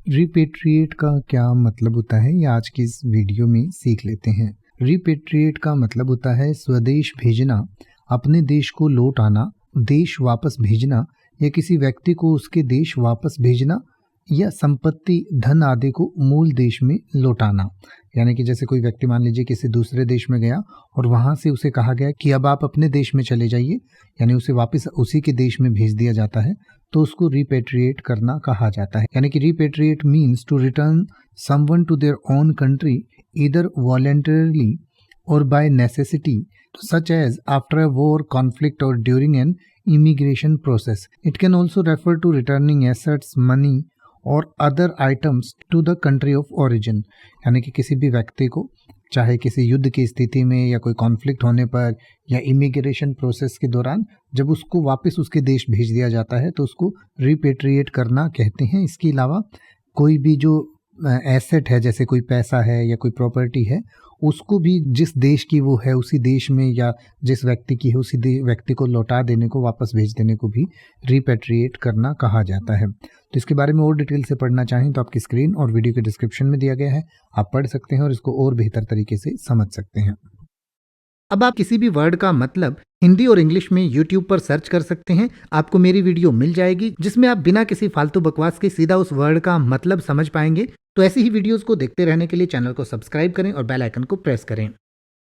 Repatriate का क्या मतलब होता है, ये आज की इस वीडियो में सीख लेते हैं। रिपेट्रिएट का मतलब होता है स्वदेश भेजना, अपने देश को लौट आना, देश वापस भेजना या किसी व्यक्ति को उसके देश वापस भेजना या संपत्ति, धन आदि को मूल देश में लौटाना। यानी कि जैसे कोई व्यक्ति मान लीजिए किसी दूसरे देश में गया और वहां से उसे कहा गया कि अब आप अपने देश में चले जाइए, यानी उसे वापस उसी के देश में भेज दिया जाता है, तो उसको रिपेट्रिएट करना कहा जाता है। यानी कि repatriate means to return someone to their own country either voluntarily और by necessity such as after a war, conflict or during an immigration process. It can also refer to returning assets, money और other items to the country of origin. यानी कि किसी भी व्यक्ति को चाहे किसी युद्ध की स्थिति में या कोई कॉन्फ्लिक्ट होने पर या इमिग्रेशन प्रोसेस के दौरान जब उसको वापस उसके देश भेज दिया जाता है तो उसको रिपेट्रिएट करना कहते हैं। इसके अलावा कोई भी जो एसेट है, जैसे कोई पैसा है या कोई प्रॉपर्टी है, उसको भी जिस देश की वो है उसी देश में या जिस व्यक्ति की है उसी व्यक्ति को लौटा देने को, वापस भेज देने को भी रिपेट्रिएट करना कहा जाता है। तो इसके बारे में और डिटेल से पढ़ना चाहें तो आपकी स्क्रीन और वीडियो के डिस्क्रिप्शन में दिया गया है, आप पढ़ सकते हैं और इसको और बेहतर तरीके से समझ सकते हैं। अब आप किसी भी वर्ड का मतलब हिंदी और इंग्लिश में YouTube पर सर्च कर सकते हैं, आपको मेरी वीडियो मिल जाएगी जिसमें आप बिना किसी फालतू बकवास के सीधा उस वर्ड का मतलब समझ पाएंगे। तो ऐसी ही वीडियोस को देखते रहने के लिए चैनल को सब्सक्राइब करें और बेल आइकन को प्रेस करें।